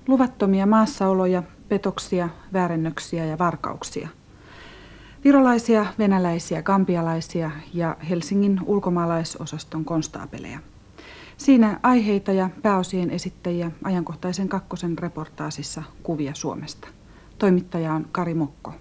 luvattomia maassaoloja, petoksia, väärennöksiä ja varkauksia. Virolaisia, venäläisiä, gambialaisia ja Helsingin ulkomaalaisosaston konstaapeleja. Siinä aiheita ja pääosien esittäjiä ajankohtaisen kakkosen reportaasissa Kuvia Suomesta. Toimittaja on Kari Mokko.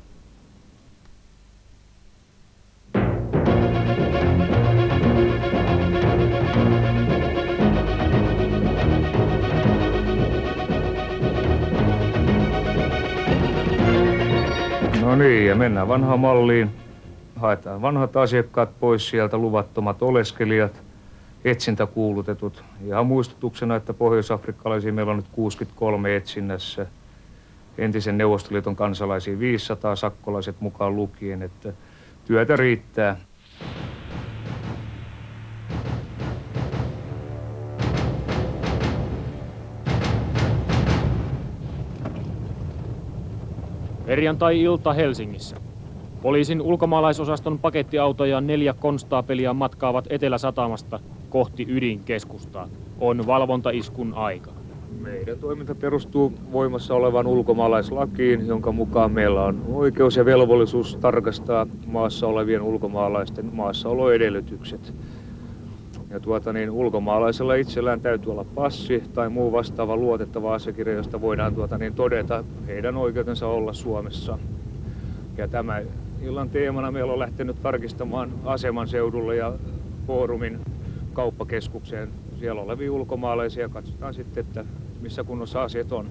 No niin, ja mennään vanhaan malliin. Haetaan vanhat asiakkaat pois sieltä, luvattomat oleskelijat, etsintäkuulutetut. Ihan muistutuksena, että pohjois-afrikkalaisia meillä on nyt 63 etsinnässä. Entisen Neuvostoliiton kansalaisia 500, sakkolaiset mukaan lukien, että työtä riittää. Perjantai-ilta Helsingissä. Poliisin ulkomaalaisosaston pakettiauto ja 4 konstaapelia matkaavat Etelä-Satamasta kohti ydinkeskustaa. On valvontaiskun aika. Meidän toiminta perustuu voimassa olevaan ulkomaalaislakiin, jonka mukaan meillä on oikeus ja velvollisuus tarkastaa maassa olevien ulkomaalaisten maassaoloedellytykset. Ja ulkomaalaisella itsellään täytyy olla passi tai muu vastaava luotettava asiakirja, josta voidaan todeta heidän oikeutensa olla Suomessa. Ja tämä illan teemana meillä on lähtenyt tarkistamaan Aseman seudulle ja Foorumin kauppakeskukseen siellä olevia ulkomaalaisia ja katsotaan sitten, että missä kunnossa asiat on.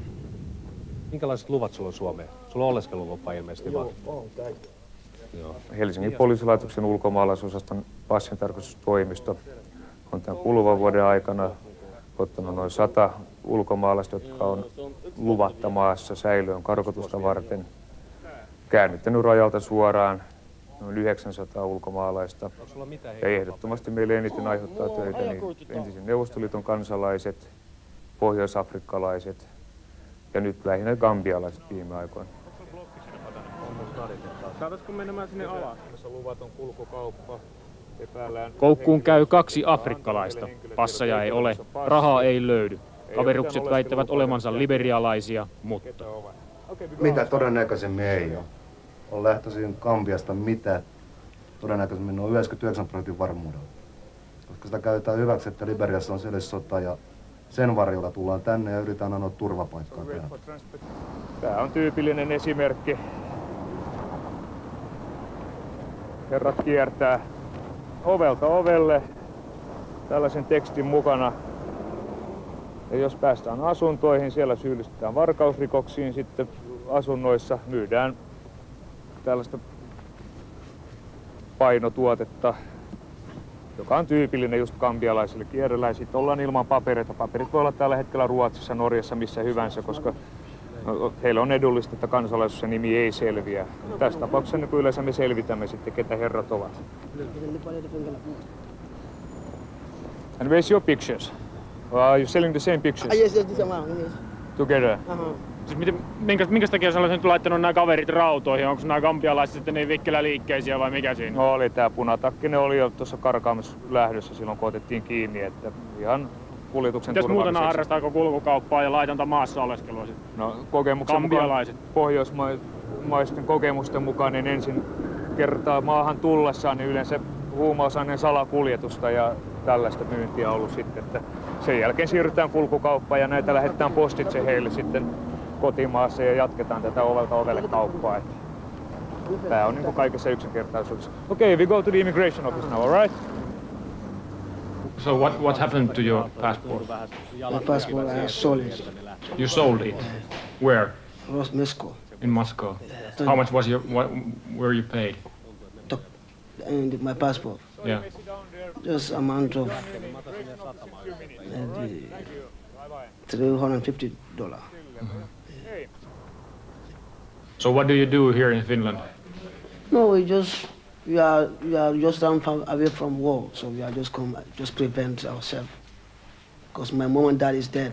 Minkälaiset luvat sulla on Suomeen? Sulla on oleskelulupa ilmeisesti vaan. Joo. Helsingin poliisilaitoksen ulkomaalaisosaston passintarkastustoimisto on tämän kuluvan vuoden aikana ottanut noin 100 ulkomaalaista, jotka on luvatta maassa säilöön karkotusta varten. Käännyttänyt rajalta suoraan noin 900 ulkomaalaista. Ja ehdottomasti meille eniten aiheuttaa töitä niin entisen Neuvostoliiton kansalaiset, pohjois-afrikkalaiset ja nyt lähinnä gambialaiset viime aikoina. Saataisiko menemään sinne alas? Luvaton kulkukauppa. Koukkuun käy 2 afrikkalaista. Passeja ei ole, rahaa ei löydy. Kaverukset väittävät olevansa liberialaisia, mutta... Mitä todennäköisemmin ei ole. On lähtöisin Gambiasta mitä todennäköisemmin noin 99% varmuudella. Koska sitä käytetään hyväksi, että Liberiassa on sisällissota ja sen varjolla tullaan tänne ja yritetään anoa turvapaikkaa täällä. Tämä on tyypillinen esimerkki. Herrat kiertää ovelta ovelle tällaisen tekstin mukana. Ja jos päästään asuntoihin, siellä syyllistetään varkausrikoksiin, sitten asunnoissa myydään tällaista painotuotetta, joka on tyypillinen just gambialaisille kierrellä. Sitten ollaan ilman papereita. Paperit voi olla tällä hetkellä Ruotsissa, Norjassa, missä hyvänsä, koska heillä on edullista, että kansalaisuus ja nimi ei selviä. Tässä tapauksessa niin yleensä me selvitämme sitten, ketä herrat ovat. And where's your pictures? Are you selling the same pictures? Yes, this amount, yes. Together? Siis minkä takia sä olet nyt laittanut nämä kaverit rautoihin? Onko nämä gambialaiset sitten niin vikkeläliikkeisiä vai mikä siinä? No oli tää punatakkinen oli jo tuossa karkaamassa lähdössä silloin, kun otettiin kiinni, että ihan kuljetuksen turvaamiseksi. Mitäs muuten harrastaako kulkukauppaa ja laitonta maassa oleskelua sitten? No kokemuksen mukaan, pohjoismaisten kokemusten mukaan, niin ensin kertaa maahan tullessaan niin yleensä huumausaineen salakuljetusta ja tällaista myyntiä ollut sitten, että sen jälkeen siirrytään kulkukauppaan ja näitä lähetetään postitse heille sitten kotimaassa ja jatketaan tätä ovelta ovelle kauppaa. Tää on niinku kaikessa yksinkertaisuudessa. Okay, we go to the immigration office now, all right? So what happened to your passport? My passport, I sold it. You sold it? Where? Moscow. In Moscow. How much was were you paid? And my passport. Yeah. Just amount of $350. So what do you do here in Finland? No, we are just down away from war, so we are just prevent ourselves. Because my mom and dad is dead.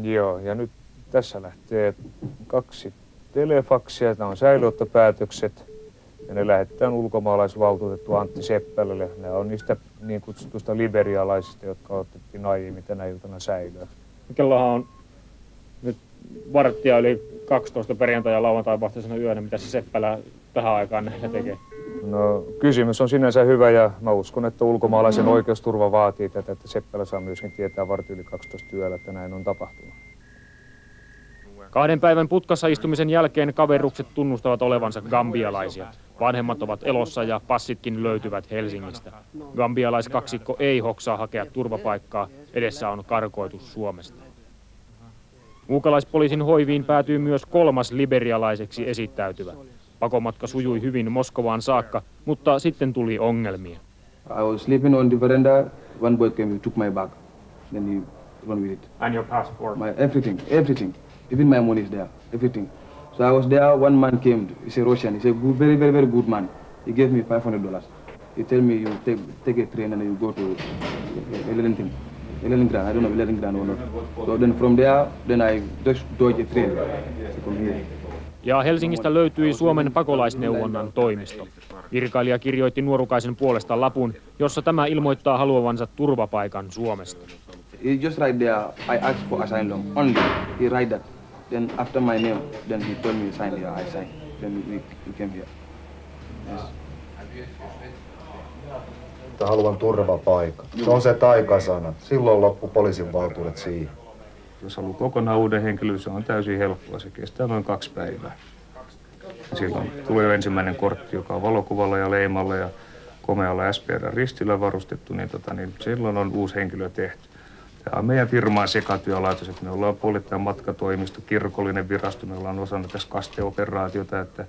Joo, ja nyt tässä lähtee 2 telefaksia, nämä on säilöönottopäätökset. Ja ne lähetetään ulkomaalaisvaltuutettu Antti Seppälälle. Ne on niistä niin kutsutusta liberialaisista, jotka otettiin aiemmin tänä iltana säilöön. Kellohan on nyt varttia yli 12 perjantai- ja lauantai-vastaisena yönä. Mitä se Seppälä tähän aikaan näillä tekee? No, kysymys on sinänsä hyvä ja mä uskon, että ulkomaalaisen oikeusturva vaatii tätä, että Seppälä saa myöskin tietää vartti yli 12 yöllä, että näin on tapahtunut. 2 päivän putkassa istumisen jälkeen kaverukset tunnustavat olevansa gambialaisia. Vanhemmat ovat elossa ja passitkin löytyvät Helsingistä. Gambialaiskaksikko ei hoksaa hakea turvapaikkaa, edessä on karkoitus Suomesta. Muukalaispoliisin hoiviin päätyy myös 3. liberialaiseksi esittäytyvä. Pakomatka sujui hyvin Moskovaan saakka, mutta sitten tuli ongelmia. I was sleeping on the veranda. One boy came and took my bag. Then he ran with it. And your passport? My everything. Even my money is there, everything. So I was there. One man came. He's a Russian. He's a good, very good man. He gave me $500. He tell me you take a train and you go to Leningrad. I don't know Leningrad or not. So then from there, then I just dodge a train to come here. Ja Helsingistä löytyi Suomen pakolaisneuvonnan toimisto. Virkailija kirjoitti nuorukaisen puolesta lapun, jossa tämä ilmoittaa haluavansa turvapaikan Suomesta. He just write there, I asked for asylum only. He write that. Then after my name, then he told me sign here, I signed. Then we came here. Yes. Haluan turvapaikan. Se on se taikasana. Silloin loppu poliisin valtuudet siihen. Jos haluaa kokonaan uuden henkilön, se on täysin helppoa. Se kestää noin 2 päivää. Silloin tulee jo ensimmäinen kortti, joka on valokuvalla ja leimalla ja komealla SPR-ristillä varustettu, niin silloin on uusi henkilö tehty. Tämä on meidän firmaan sekatyölaitos, että me ollaan puolittain matkatoimisto, kirkollinen virasto, me ollaan osana tässä kasteoperaatiota, että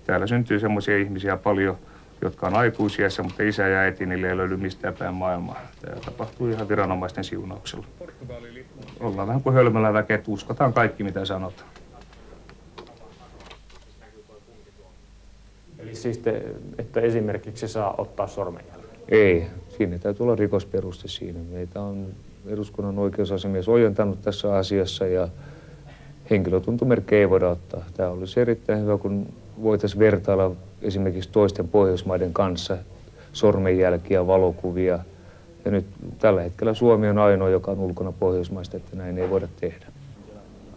täällä syntyy semmoisia ihmisiä paljon, jotka on aikuisiässä, mutta isä ja äiti, niille ei löydy mistään päin maailmaa. Tämä tapahtuu ihan viranomaisten siunauksella. Ollaan vähän kuin hölmöllä väkeä, että uskotaan kaikki, mitä sanotaan. Eli siis että esimerkiksi saa ottaa sormenjälkeä? Ei, siinä täytyy olla rikosperuste siinä. Meitä on eduskunnan oikeusasiamies ojentanut tässä asiassa ja henkilötuntomerkkejä ei voida ottaa. Tämä olisi erittäin hyvä, kun voitaisiin vertailla esimerkiksi toisten Pohjoismaiden kanssa sormenjälkiä, valokuvia. Ja nyt tällä hetkellä Suomi on ainoa, joka on ulkona Pohjoismaista, että näin ei voida tehdä.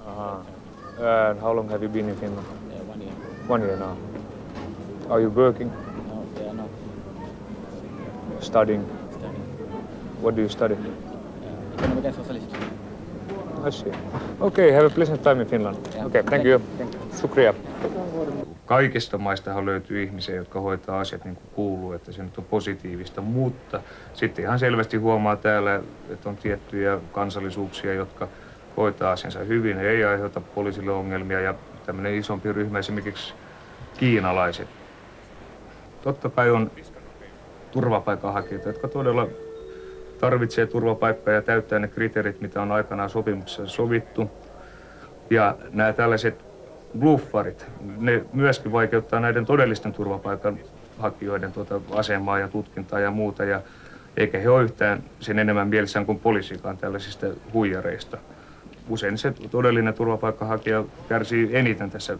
Aha. How long have you been in Finland? 1 year. 1 year now. Are you working? No, they are not Studying? studying. What do you study? Economic and socialist. I see. Okay, have a pleasant time in Finland. Yeah. Okay, thank you. Shukriya. Kaikista maistahan löytyy ihmisiä, jotka hoitaa asiat niin kuin kuuluu, että se nyt on positiivista, mutta sitten ihan selvästi huomaa täällä, että on tiettyjä kansallisuuksia, jotka hoitaa asiansa hyvin, ei aiheuta poliisille ongelmia ja tämmöinen isompi ryhmä, esimerkiksi kiinalaiset. Totta kai on turvapaikanhakijoita, jotka todella tarvitsee turvapaikkaa ja täyttää ne kriteerit, mitä on aikanaan sopimuksessa sovittu. Ja nämä tällaiset bluffarit, ne myöskin vaikeuttaa näiden todellisten turvapaikanhakijoiden asemaa ja tutkintaa ja muuta. Ja eikä he ole yhtään sen enemmän mielessään kuin poliisikaan tällaisista huijareista. Usein se todellinen turvapaikanhakija kärsii eniten tässä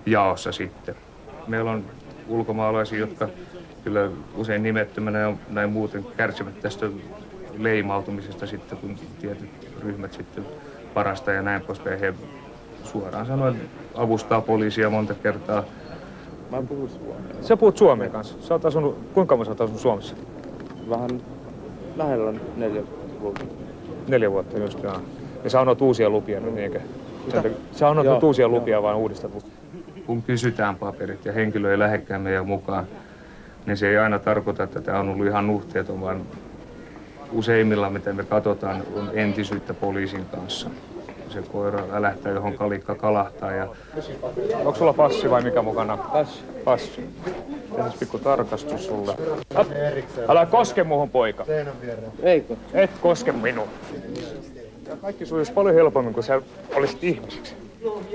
jaossa sitten. Meillä on ulkomaalaisia, jotka kyllä usein nimettömänä ja näin muuten kärsivät tästä leimautumisesta sitten, kun tietyt ryhmät sitten parasta ja näin poispäin. He suoraan sanoen avustaa poliisia monta kertaa. Mä puhun suomea. Sä puhut suomea kanssa. Sä oot asunut, kuinka kauan sä oot asunut Suomessa? Vähän lähellä 4 vuotta. 4 vuotta just, joo. Ja sä annat uusia lupia nyt, niinkö? Sä annat nyt uusia lupia, vaan uudistat. Kun kysytään paperit ja henkilö ei lähdekään meidän mukaan, niin se ei aina tarkoita, että tämä on ollut ihan nuhteeton, vaan useimmilla, mitä me katsotaan, on entisyyttä poliisin kanssa. Se koira älähtää, johon kalikka kalahtaa. Ja... Onko sulla passi vai mikä mukana? Passi. Tehdään pikku tarkastus sulle. Älä koske muuhun, poika. Eikö? Et koske minuun. Ja kaikki sujuisi paljon helpommin, kun sä olisit ihmisiksi.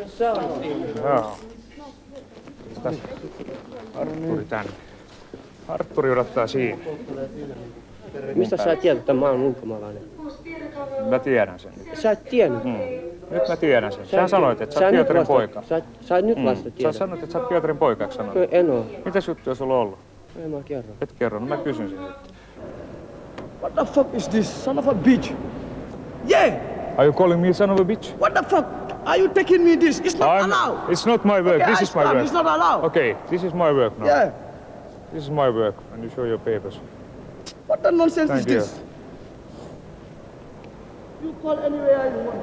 Sä olet ihminen. Joo. Artturi tänne. Artturi odottaa siinä. Mistä sä tiedät, että mä oon ulkomaalainen? Mä tiedän sen. Sä et tiennyt? Nyt mä tiedän sen. Sä sanoit, että sä oot Pietarin poika. Sä nyt vasta tiedät. Sä sanoit, että sä oot Pietarin poika, eikö sanoit? En oo. Mitäs juttuja sulla on ollut? En mä kerro. Et kerro, no mä kysyn sen sitten. What the fuck is this? Son of a bitch. Yeah! Are you calling me son of a bitch? What the fuck? Are you taking me this? It's not allowed. It's not my work. Okay, This is my work. It's not allowed. Okay, this is my work now. Yeah. This is my work, and you show your papers. What the nonsense Thank is you. this? You call anywhere you want.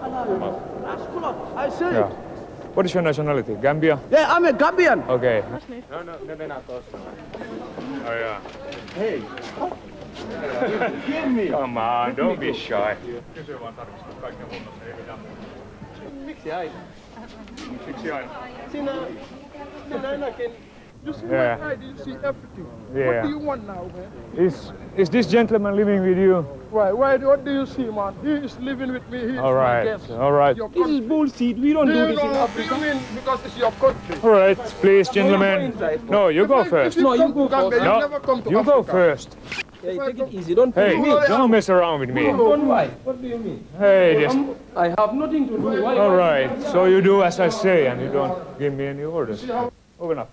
Allow you. That's cool. I say Yeah. it. What is your nationality? Gambia? Yeah, I'm a Gambian. Okay. No, ne mennään tossa. Oh yeah. Hey. Give me. Come on, don't be shy. Kysy vaan tarkistaa kaiken kunnossa, ei mitään muuta. Miksi aina? Miksi aina? Sinä ainakin. You see Yeah. my ID, you see everything. Yeah. What do you want now, man? Is this gentleman living with you? What do you see, man? He is living with me. He is All my right, guest. all right. Your This is country. bullshit. We don't do this in What Africa. do you mean? Because it's your country. All right, please, gentlemen. No, you go first. No, you go Gambia, first. you No, never come to you go Africa. first. Hey, take it easy. Don't Hey, push me. don't mess around with me. Don't lie. What do you mean? Hey, just, I have nothing to do. Why? all right. So you do as I say, and you don't give me any orders. Open up.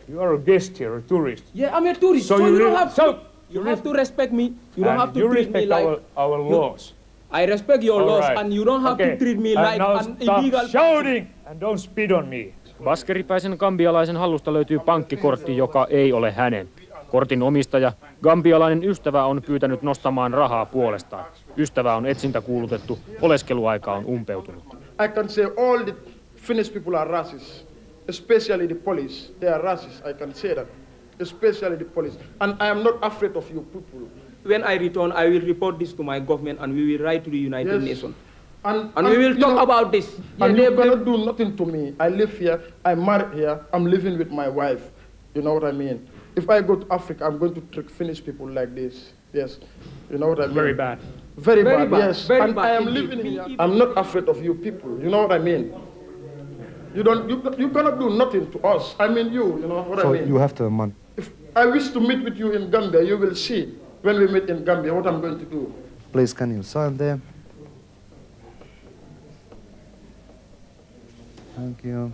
You are a guest here, a tourist. Yeah, I'm a tourist. So So, you you don't re- have so- to. You have to respect me. You don't And have to you treat me respect like. our laws. I respect your All laws, right. and you don't have Okay. to treat me And like now an stop illegal. shouting and don't spit on me. Baskeripäisen gambialaisen hallusta löytyy pankkikortti, joka ei ole hänen. Kortin omistaja, gambialainen ystävä, on pyytänyt nostamaan rahaa puolestaan. Ystävä on etsintäkuulutettu, oleskeluaika on umpeutunut. I can say all the Finnish people are racist, especially the police. They are racist. I can say that, especially the police. And I am not afraid of you people. When I return, I will report this to my government, and we will write to the United Nations. And we will you talk know, about this. And Yeah, you they- cannot do nothing to me. I live here. I'm married here. I'm living with my wife. You know what I mean? If I go to Africa, I'm going to treat Finnish people like this. Yes. You know what I mean? Very bad. Very Very bad, bad, yes. very And bad I am indeed. living here. I'm not afraid of you people. You know what I mean? You cannot do nothing to us. I mean you know what I mean? you have to money. If I wish to meet with you in Gambia, you will see when we meet in Gambia what I'm going to do. Please, can you sign there? Thank you.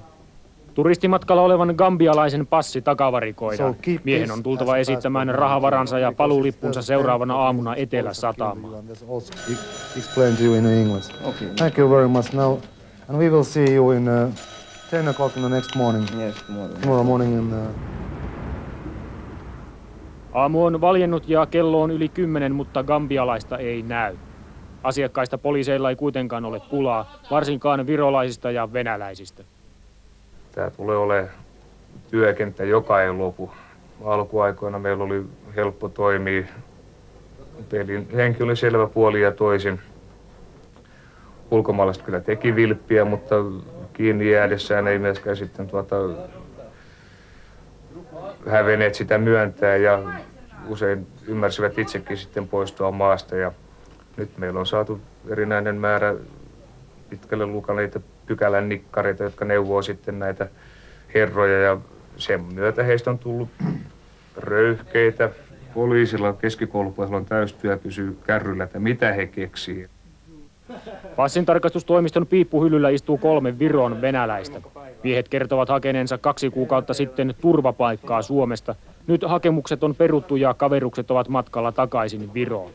Turistimatkalla olevan gambialaisen passi takavarikoidaan. So keep Miehen this on tultava as a esittämään passport. rahavaransa ja Because paluulippunsa if there's seuraavana anything, aamuna also Etelä-Satamaan. kill you, and there's also explain to you in English. Okay. Thank you very much. Now, and we will see you in 10 o'clock in the next morning. Yes, tomorrow. Tomorrow morning in Aamu on valjennut ja kello on yli 10, mutta gambialaista ei näy. Asiakkaista poliiseilla ei kuitenkaan ole pulaa, varsinkaan virolaisista ja venäläisistä. Tämä tulee olemaan työkenttä, joka ei lopu. Alkuaikoina meillä oli helppo toimia. Pelin henki oli selvä puoli ja toisin. Ulkomaalaiset kyllä teki vilppiä, mutta kiinni jäädessään ei myöskään sitten hävenneet sitä myöntää ja usein ymmärsivät itsekin sitten poistua maasta. Ja nyt meillä on saatu erinäinen määrä pitkälle lukaneita pykälän nikkareita, jotka neuvoo sitten näitä herroja ja sen myötä heistä on tullut röyhkeitä. Poliisilla keskikoulupohjalla on täystyö pysyy kärryllä, että mitä he keksii. Passintarkastustoimiston piippuhyllyllä istuu 3 Viron venäläistä. Miehet kertovat hakeneensa 2 kuukautta sitten turvapaikkaa Suomesta. Nyt hakemukset on peruttu ja kaverukset ovat matkalla takaisin Viroon.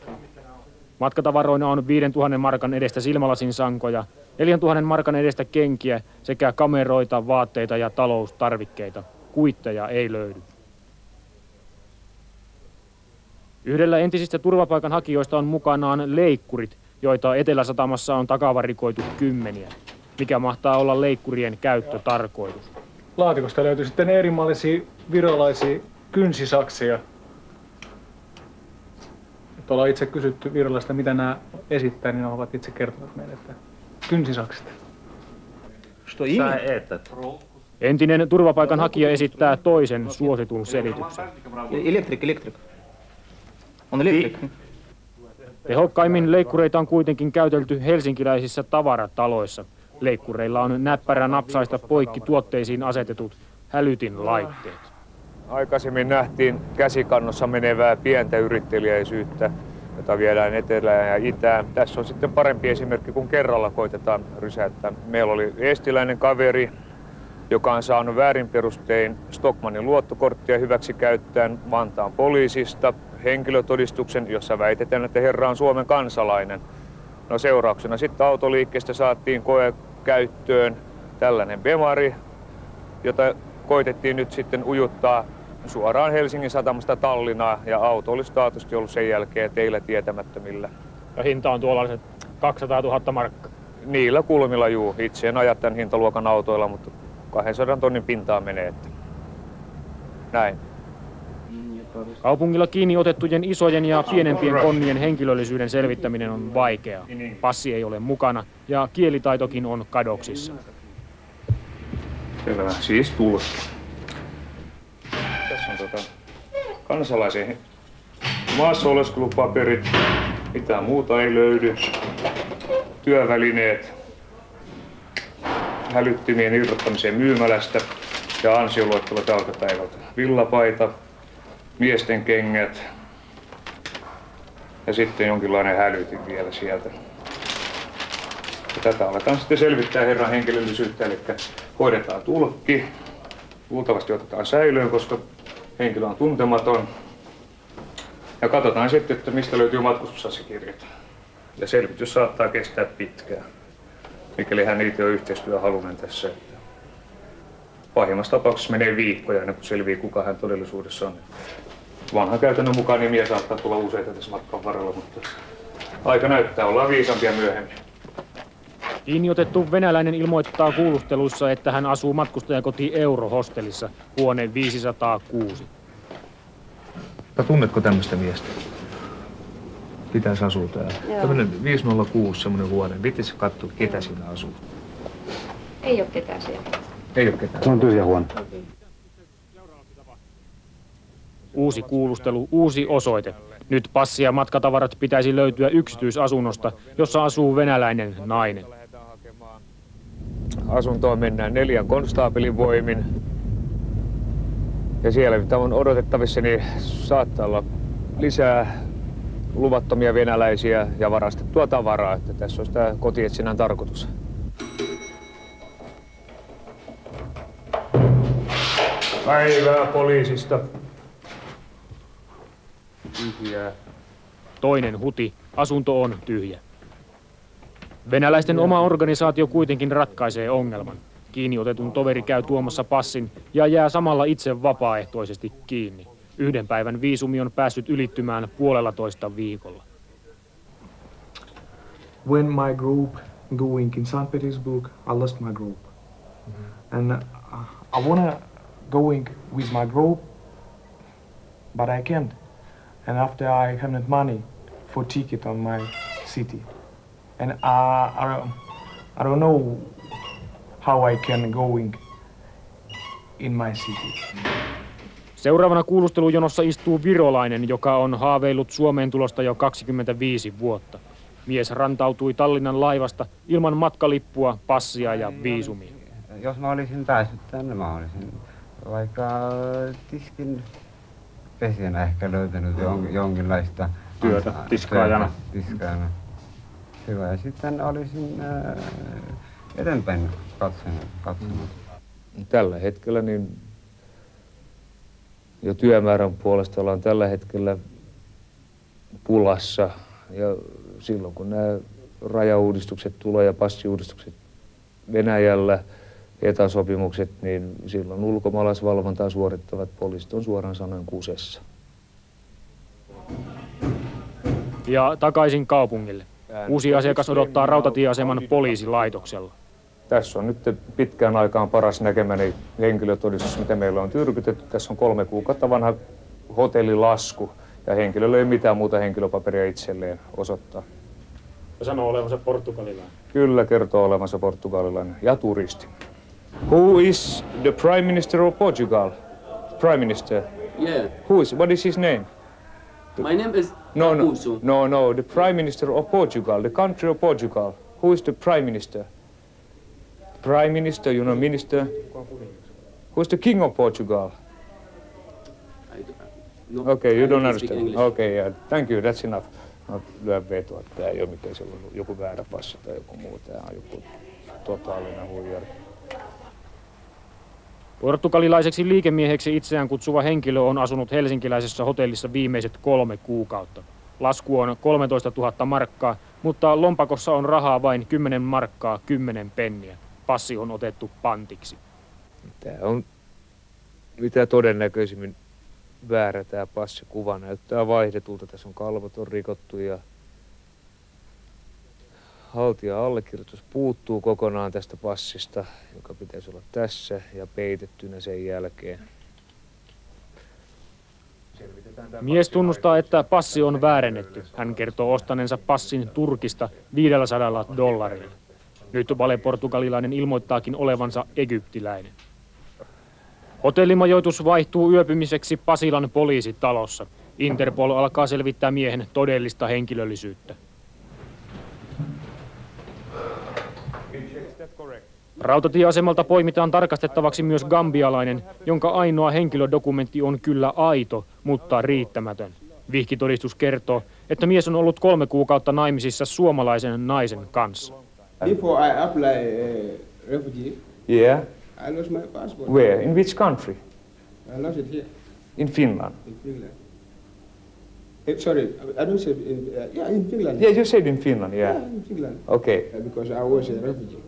Matkatavaroina on 5 000 markan edestä silmälasin sankoja, 4 000 markan edestä kenkiä sekä kameroita, vaatteita ja taloustarvikkeita. Kuitteja ei löydy. Yhdellä entisistä turvapaikanhakijoista on mukanaan leikkurit, joita Etelä-Satamassa on takavarikoitu kymmeniä. Mikä mahtaa olla leikkurien käyttötarkoitus? Laatikosta löytyi sitten erimallisia virolaisia kynsisaksia. Nyt ollaan itse kysytty virolaisista, mitä nämä esittää, niin ne ovat itse kertoneet meille, että kynsisakset. Entinen turvapaikanhakija esittää toisen suositun selityksen. Elektrik. On elektrik. Tehokkaimmin leikkureita on kuitenkin käytelty helsinkiläisissä tavarataloissa. Leikkureilla on näppärä napsaista poikki tuotteisiin asetetut hälytinlaitteet. Aikaisemmin nähtiin käsikannossa menevää pientä yritteliäisyyttä. jota viedään etelään ja itään. Tässä on sitten parempi esimerkki, kun kerralla koitetaan rysäyttää. Meillä oli eestiläinen kaveri, joka on saanut väärin perustein Stockmannin luottokorttia hyväksi käyttäen Vantaan poliisista henkilötodistuksen, jossa väitetään, että herra on Suomen kansalainen. No seurauksena sitten autoliikkeestä saatiin koekäyttöön tällainen Bemari, jota koitettiin nyt sitten ujuttaa suoraan Helsingin satamasta Tallinnaan, ja auto olisi taatusti ollut sen jälkeen teillä tietämättömillä. Ja hinta on tuollaiset 200 000 markkaa. Niillä kulmilla juu. Itse en aja tämän hintaluokan autoilla, mutta 200 tonnin pintaa menee. Että näin. Kaupungilla kiinni otettujen isojen ja pienempien konnien henkilöllisyyden selvittäminen on vaikeaa. Passi ei ole mukana ja kielitaitokin on kadoksissa. Selvä. Siis tullut. Tässä on kansalaisen maassa oleskelupaperit. Mitään muuta ei löydy. Työvälineet hälyttimien irrottamiseen myymälästä ja ansioluettelot alkapäivältä. Villapaita, miesten kengät ja sitten jonkinlainen hälytin vielä sieltä. Ja tätä aletaan sitten selvittää herran henkilöllisyyttä, eli hoidetaan tulkki. Luultavasti otetaan säilöön, koska henkilö on tuntematon. Ja katsotaan sitten, että mistä löytyy matkustusasiakirjat. Ja selvitys saattaa kestää pitkään, mikäli hän itse on yhteistyöhaluinen tässä. Pahimmassa tapauksessa menee viikkoja ennen kuin selviää, kuka hän todellisuudessa on. Vanhan käytännön mukaan nimiä saattaa tulla useita tässä matkan varrella, mutta aika näyttää, ollaan viisampia myöhemmin. Kiinniotettu venäläinen ilmoittaa kuulusteluissa, että hän asuu matkustajakoti Euro-hostellissa, huone 506. Tunnetko tämmöistä miestä? Pitäisi asua täällä. Tämmöinen 506, semmoinen huone. Pitäisi katsoa, ketä siinä asuu. Ei ole ketään siellä. Ei ole ketään. Se on tyhjä huone. Uusi kuulustelu, uusi osoite. Nyt passi ja matkatavarat pitäisi löytyä yksityisasunnosta, jossa asuu venäläinen nainen. Asuntoon mennään 4 konstaapelin voimin. Ja siellä, mitä on odotettavissa, niin saattaa olla lisää luvattomia venäläisiä ja varastettua tavaraa. Että tässä olisi tämä kotietsinnän tarkoitus. Päivää poliisista. Tyhjää. Toinen huti. Asunto on tyhjä. Venäläisten oma organisaatio kuitenkin ratkaisee ongelman. Kiinniotetun toveri käy tuomassa passin ja jää samalla itse vapaaehtoisesti kiinni. 1 päivän viisumi on päässyt ylittymään 1,5 viikolla. When my group going in St. Petersburg, I lost my group. And I wanna going with my group, but I can't. And after I have not money for ticket on my city. And I don't know how I can going in my city. Seuraavana kuulustelujonossa istuu virolainen, joka on haaveillut Suomeen tulosta jo 25 vuotta. Mies rantautui Tallinnan laivasta ilman matkalippua, passia ja viisumia. Jos mä olisin päässyt tänne, mä olisin vaikka tiskin pesijänä ehkä löytänyt jonkinlaista työtä tiskaajana. Hyvä, ja sitten olisin eteenpäin katsomaan. Tällä hetkellä niin jo työmäärän puolesta ollaan tällä hetkellä pulassa. Ja silloin kun nämä rajauudistukset tulee ja passiuudistukset Venäjällä, etäsopimukset, niin silloin ulkomaalaisvalvontaa suorittavat poliisit on suoraan sanoen kusessa. Ja takaisin kaupungille. Uusi asiakas odottaa rautatieaseman poliisilaitoksella. Tässä on nyt pitkään aikaan paras näkemäni henkilötodistus, mitä meillä on tyrkytetty. Tässä on 3 kuukautta vanha hotellilasku ja henkilöllä ei mitään muuta henkilöpaperia itselleen osoittaa. Ja sanoo olevansa portugalilainen. Kyllä, kertoo olevansa portugalilainen ja turisti. Who is the Prime Minister of Portugal? Prime Minister? Yeah. What is his name? My name is No, the Prime Minister of Portugal, the country of Portugal. Who is the Prime Minister? Prime Minister, you know, Minister. Who is the King of Portugal? No, Okay, you don't speak understand. English. Okay, yeah, thank you, that's enough. lyön vetoa, että tämä ei ole mikään sellainen joku väärä passi tai joku muu. Tämä on joku totaalinen huijari. Portugalilaiseksi liikemieheksi itseään kutsuva henkilö on asunut helsinkiläisessä hotellissa viimeiset 3 kuukautta. Lasku on 13 000 markkaa, mutta lompakossa on rahaa vain 10 markkaa 10 penniä. Passi on otettu pantiksi. Tämä on mitä todennäköisimmin väärä tämä passi. Kuva näyttää vaihdetulta. Tässä on kalvot on rikottu ja haltijan allekirjoitus puuttuu kokonaan tästä passista, joka pitäisi olla tässä ja peitettynä sen jälkeen. Mies tunnustaa, että passi on väärennetty. Hän kertoo ostaneensa passin Turkista $500. Nyt valeportugalilainen ilmoittaakin olevansa egyptiläinen. Hotellimajoitus vaihtuu yöpymiseksi Pasilan poliisitalossa. Interpol alkaa selvittää miehen todellista henkilöllisyyttä. Rautatieasemalta poimitaan tarkastettavaksi myös gambialainen, jonka ainoa henkilödokumentti on kyllä aito, mutta riittämätön. Vihkitodistus kertoo, että mies on ollut 3 kuukautta naimisissa suomalaisen naisen kanssa. Before I apply refugee, Yeah. I lost my passport. Where? In which country? I lost it here. In Finland. In Finland. Sorry, I don't say in, in Finland. Yeah, you said in Finland, yeah. Yeah, in Finland. Okay. Because I was a refugee.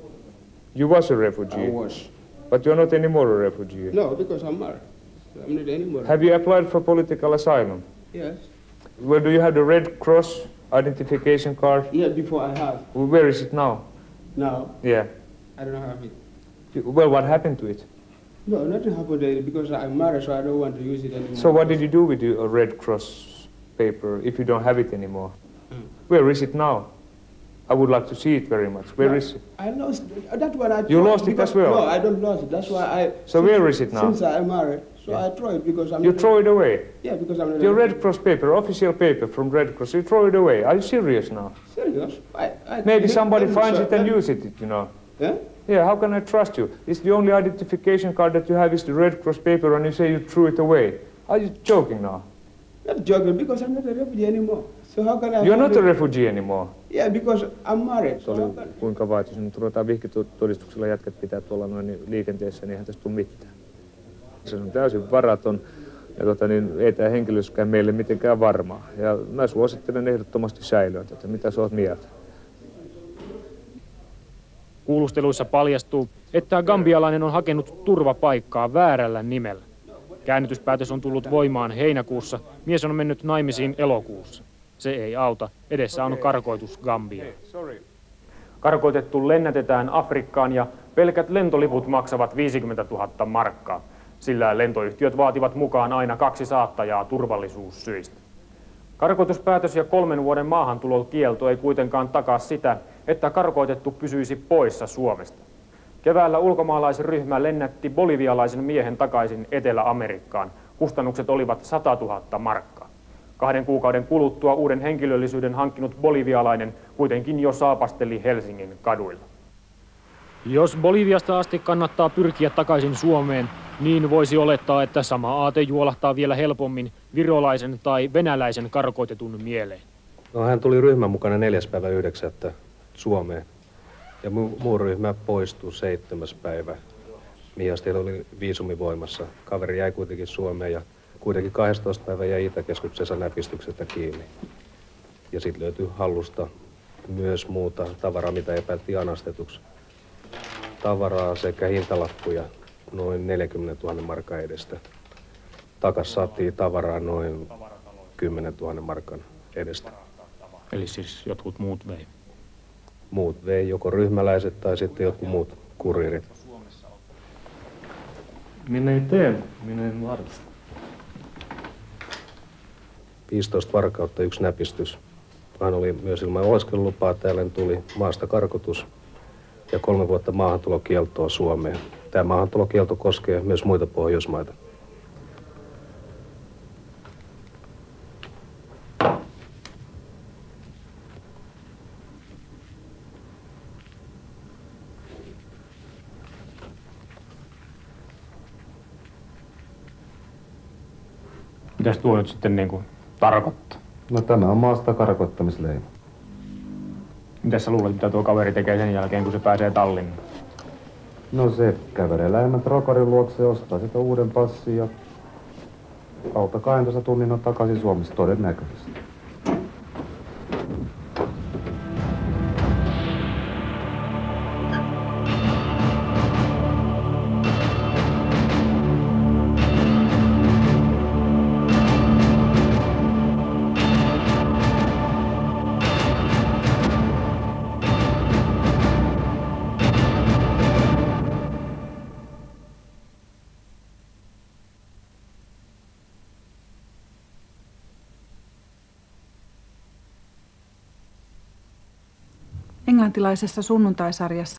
You was a refugee? I was. But you're not anymore a refugee? No, because I'm married. So I'm not anymore. Have you applied for political asylum? Yes. Well, do you have the Red Cross identification card? Yeah, before I have. Well, where is it now? Now? Yeah. I don't have it. Well, what happened to it? No, nothing happened because I'm married, so I don't want to use it anymore. So what did you do with the Red Cross paper if you don't have it anymore? Where is it now? I would like to see it very much. Where is it? I lost that one. You lost it as well? No, I don't lost it. That's why I. So where is it now? Since I'm married, so I throw it because I'm. You throw it away? Yeah, because I'm. Your Red Cross paper, official paper from Red Cross. You throw it away. Are you serious now? Serious? Maybe somebody finds it and uses it, you know. Yeah? Yeah, how can I trust you? It's the only identification card that you have is the Red Cross paper and you say you threw it away. Are you joking now? Not joking, because I'm not a refugee anymore. So how can I... You're not a refugee anymore? Yeah, because I'm married. Se oli kuinka vaan, jos nyt ruvetaan vihkitodistuksella jätkät pitää tuolla noin liikenteessä, niin eihän tästä tule mitään. Se on täysin varaton ja ei tämä henkilöskään meille mitenkään varmaa. Ja mä suosittelen ehdottomasti säilöä tätä. Mitä sä oot mieltä? Kuulusteluissa paljastuu, että gambialainen on hakenut turvapaikkaa väärällä nimellä. Käännytyspäätös on tullut voimaan heinäkuussa, mies on mennyt naimisiin elokuussa. Se ei auta, edessä on karkoitus Gambiaan. Karkoitettu lennätetään Afrikkaan ja pelkät lentoliput maksavat 50 000 markkaa. Sillä lentoyhtiöt vaativat mukaan aina 2 saattajaa turvallisuussyistä. Karkoituspäätös ja 3 vuoden maahantulokielto ei kuitenkaan takaa sitä, että karkoitettu pysyisi poissa Suomesta. Keväällä ulkomaalaisryhmä lennätti bolivialaisen miehen takaisin Etelä-Amerikkaan. Kustannukset olivat 100 000 markkaa. 2 kuukauden kuluttua uuden henkilöllisyyden hankkinut bolivialainen kuitenkin jo saapasteli Helsingin kaduilla. Jos Boliviasta asti kannattaa pyrkiä takaisin Suomeen, niin voisi olettaa, että sama aate juolahtaa vielä helpommin virolaisen tai venäläisen karkoitetun mieleen. No, hän tuli ryhmän mukana 4.9. Suomeen ja muu ryhmä poistui 7. päivä, mihin asti oli viisumi voimassa. Kaveri jäi kuitenkin Suomeen ja kuitenkin 12. päivä jäi Itäkeskuksensa näpistyksestä kiinni. Ja sitten löytyi hallusta myös muuta tavaraa, mitä epäiltiin anastetuksi. Tavaraa sekä hintalappuja noin 40 000 markan edestä. Takas saatiin tavaraa noin 10 000 markan edestä. Eli siis jotkut muut vei? Muut vei, joko ryhmäläiset tai sitten jotkut muut kuriirit. Minä ei tee, minä en varmasti. 15 varkautta, 1 näpistys. Hän oli myös ilman oleskelulupaa, täällä tuli maasta karkotus ja 3 vuotta maahantulokieltoa Suomeen. Tämä maahantulokielto koskee myös muita Pohjoismaita. Mitäs tuo nyt sitten niin kuin tarkoittaa? No tämä on maasta karkottamisleima. Mitä sä luulet, mitä tuo kaveri tekee sen jälkeen, kun se pääsee Tallinnaan? No se kävelee lähemmän trokarin luokse ja ostaa sitä uuden passin ja alta 12 tunnin on takaisin Suomessa todennäköisesti. Englantilaisessa sunnuntaisarjassa